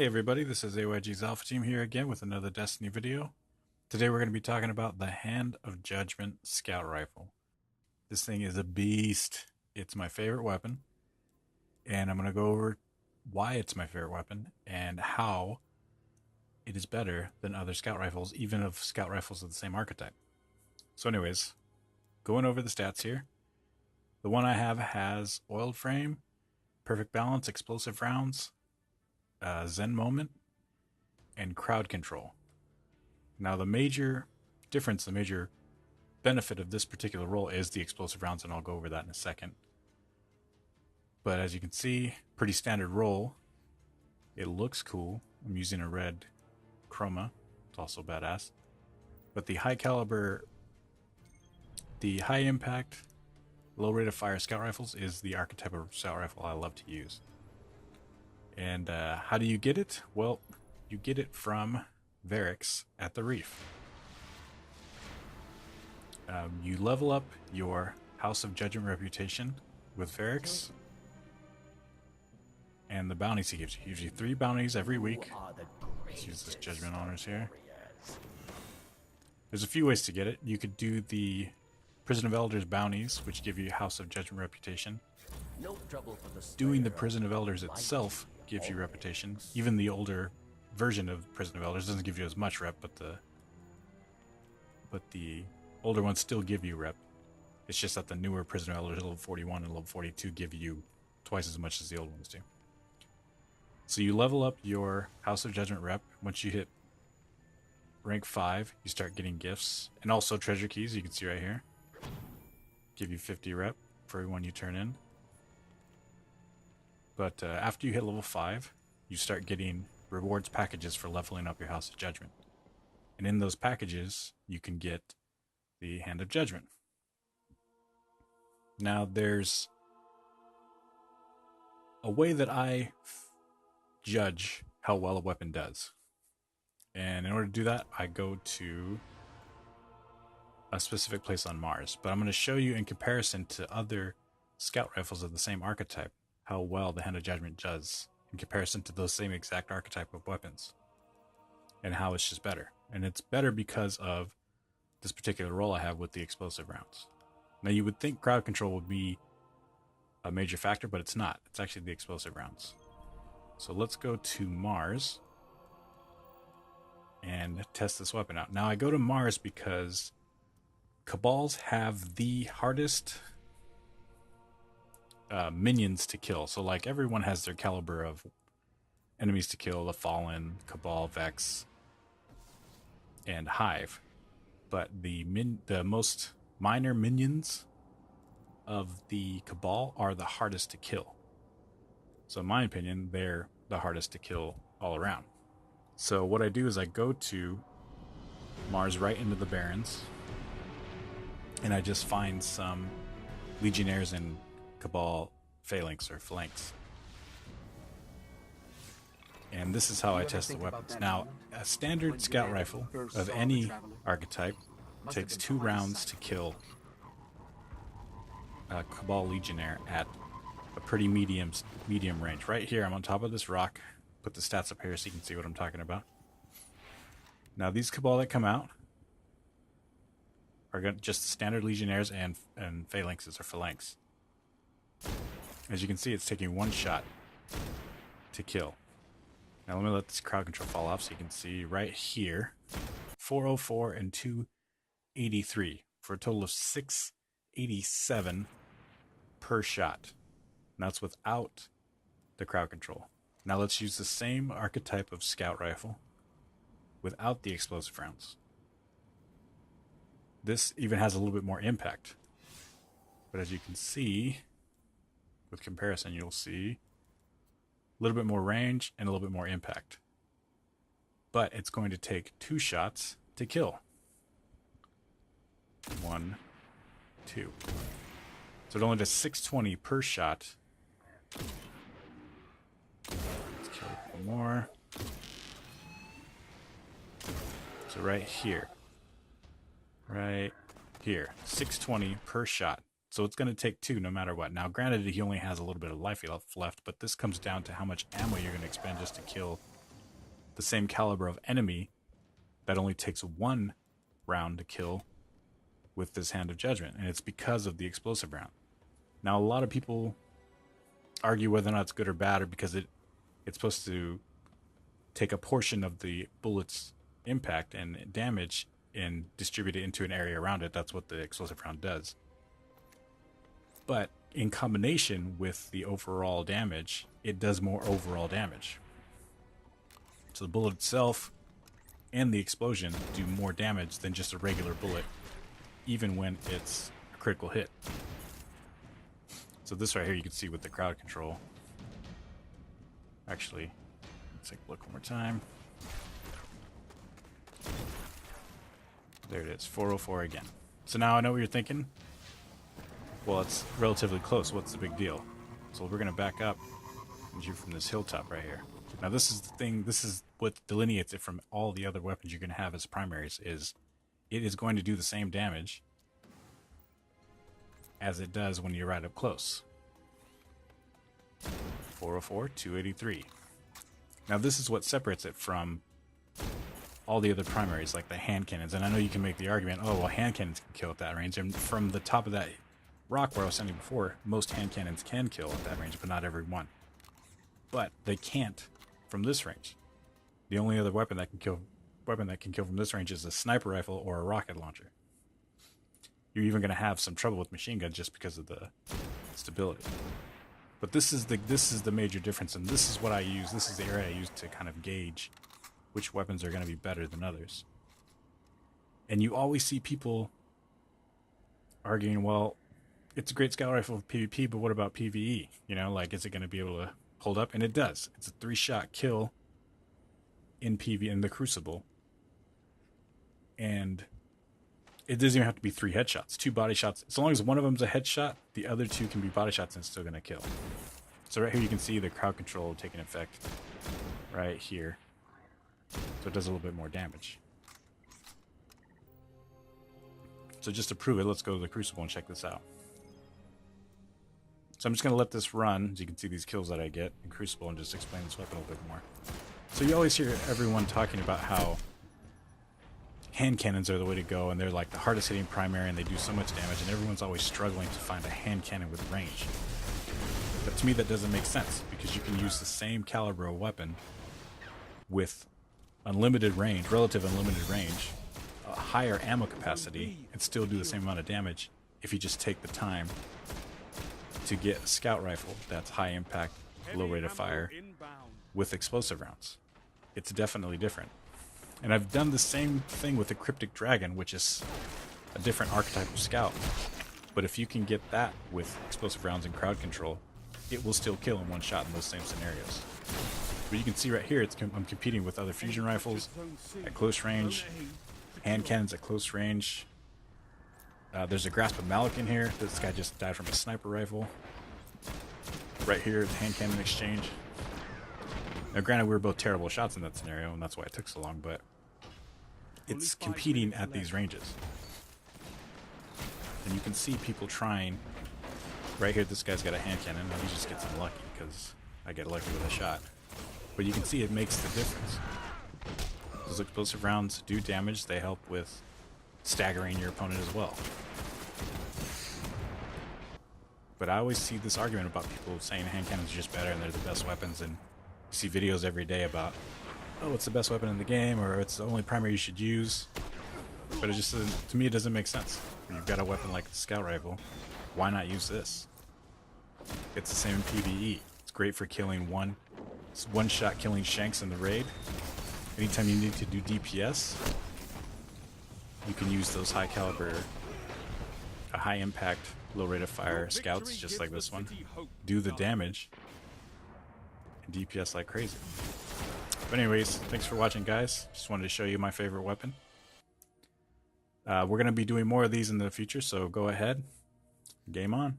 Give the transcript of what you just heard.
Hey everybody, this is AYG's Alpha Team here again with another Destiny video. Today we're going to be talking about the Hand of Judgment Scout Rifle. This thing is a beast. It's my favorite weapon, and I'm going to go over why it's my favorite weapon and how it is better than other scout rifles, even of scout rifles of the same archetype. So anyways, going over the stats here. The one I have has oiled frame, perfect balance, explosive rounds, Zen moment, and crowd control. Now the major difference, the major benefit of this particular roll is the explosive rounds, and I'll go over that in a second. But as you can see, pretty standard roll. It looks cool. I'm using a red chroma. It's also badass. But the high caliber, the high impact, low rate of fire scout rifles is the archetype of scout rifle I love to use. And how do you get it? Well, you get it from Varix at the Reef. You level up your House of Judgment reputation with Varix, and the bounties he gives you. He gives you 3 bounties every week. Let's use this Judgment Honors here. There's a few ways to get it. You could do the Prison of Elders bounties, which give you House of Judgment reputation. Doing the Prison of Elders itself gives you reputation. Even the older version of Prison of Elders doesn't give you as much rep, but the older ones still give you rep. It's just that the newer Prison of Elders, level 41 and level 42, give you twice as much as the old ones do. So you level up your House of Judgment rep. Once you hit rank 5, you start getting gifts, and also treasure keys. You can see right here, give you 50 rep for every one you turn in. But after you hit level 5, you start getting rewards packages for leveling up your House of Judgment. And in those packages, you can get the Hand of Judgment. Now, there's a way that I judge how well a weapon does. And in order to do that, I go to a specific place on Mars. But I'm going to show you in comparison to other scout rifles of the same archetype how well the Hand of Judgment does in comparison to those same exact archetype of weapons, and how it's just better. And it's better because of this particular role I have with the explosive rounds. Now you would think crowd control would be a major factor, but it's not. It's actually the explosive rounds. So let's go to Mars and test this weapon out. Now I go to Mars because Cabals have the hardest minions to kill. So like everyone has their caliber of enemies to kill, the Fallen, Cabal, Vex, and Hive. But the most minor minions of the Cabal are the hardest to kill. So in my opinion, they're the hardest to kill all around. So what I do is I go to Mars right into the Barrens, and I just find some Legionnaires and Cabal phalanx or flanks. And this is how I test the weapons. Now, a standard scout rifle of any archetype takes 2 rounds to kill a Cabal Legionnaire at a pretty medium range. Right here, I'm on top of this rock. Put the stats up here so you can see what I'm talking about. Now, these Cabal that come out are just standard Legionnaires and phalanxes or phalanx. As you can see, it's taking 1 shot to kill. Now let me let this crowd control fall off so you can see right here, 404 and 283 for a total of 687 per shot. And that's without the crowd control. Now let's use the same archetype of scout rifle without the explosive rounds. This even has a little bit more impact. But as you can see, with comparison, you'll see a little bit more range and a little bit more impact. But it's going to take 2 shots to kill. 1, 2. So it only does 620 per shot. Let's kill a couple more. So right here, 620 per shot. So it's going to take 2 no matter what. Now, granted, he only has a little bit of life left, but this comes down to how much ammo you're going to expend just to kill the same caliber of enemy that only takes 1 round to kill with this Hand of Judgment, and it's because of the explosive round. Now, a lot of people argue whether or not it's good or bad, or because it's supposed to take a portion of the bullet's impact and damage and distribute it into an area around it. That's what the explosive round does. But in combination with the overall damage, it does more overall damage. So the bullet itself and the explosion do more damage than just a regular bullet, even when it's a critical hit. So this right here you can see with the crowd control. Actually, let's take a look one more time. There it is, 404 again. So now I know what you're thinking. Well, it's relatively close. What's the big deal? So we're going to back up and shoot from this hilltop right here. Now this is the thing, this is what delineates it from all the other weapons you're going to have as primaries, is it is going to do the same damage as it does when you're right up close. 404, 283. Now this is what separates it from all the other primaries, like the hand cannons. And I know you can make the argument, oh, well, hand cannons can kill at that range. And from the top of that rock where I was standing before, most hand cannons can kill at that range, but not every one. But they can't from this range. The only other weapon that can kill from this range is a sniper rifle or a rocket launcher. You're even going to have some trouble with machine guns just because of the stability. But this is the major difference, and this is what I use. This is the area I use to kind of gauge which weapons are going to be better than others. And you always see people arguing, well, it's a great scout rifle for PvP, but what about PvE? You know, like, is it going to be able to hold up? And it does. It's a 3-shot kill in PvE in the Crucible. And it doesn't even have to be 3 headshots, 2 body shots. As long as one of them's a headshot, the other 2 can be body shots and it's still going to kill. So right here you can see the crowd control taking effect right here. So it does a little bit more damage. So just to prove it, let's go to the Crucible and check this out. So I'm just going to let this run, as you can see these kills that I get in Crucible, and just explain this weapon a little bit more. So you always hear everyone talking about how hand cannons are the way to go, and they're like the hardest hitting primary, and they do so much damage, and everyone's always struggling to find a hand cannon with range. But to me that doesn't make sense, because you can use the same caliber of weapon with unlimited range, relative unlimited range, a higher ammo capacity, and still do the same amount of damage if you just take the time to get a scout rifle that's high impact, low rate of fire with explosive rounds. It's definitely different. And I've done the same thing with the Cryptic Dragon, which is a different archetype of scout. But if you can get that with explosive rounds and crowd control, it will still kill in one shot in those same scenarios. But you can see right here, I'm competing with other fusion rifles at close range, hand cannons at close range. There's a Grasp of Malik in here. This guy just died from a sniper rifle. Right here, the hand cannon exchange. Now granted, we were both terrible shots in that scenario, and that's why it took so long, but it's competing at these ranges. And you can see people trying. Right here, this guy's got a hand cannon, and he just gets unlucky because I get lucky with a shot. But you can see it makes the difference. Those explosive rounds do damage. They help with staggering your opponent as well. But I always see this argument about people saying hand cannons are just better and they're the best weapons, and you see videos every day about, oh, it's the best weapon in the game, or it's the only primary you should use. But it just doesn't, to me, it doesn't make sense. When you've got a weapon like the scout rifle, why not use this? It's the same in PvE. It's great for killing one-shot killing shanks in the raid. Anytime you need to do DPS, you can use those high caliber, high impact, low rate of fire scouts just like this one, do the damage, and DPS like crazy. But anyways, thanks for watching, guys. Just wanted to show you my favorite weapon. We're going to be doing more of these in the future, so go ahead. Game on.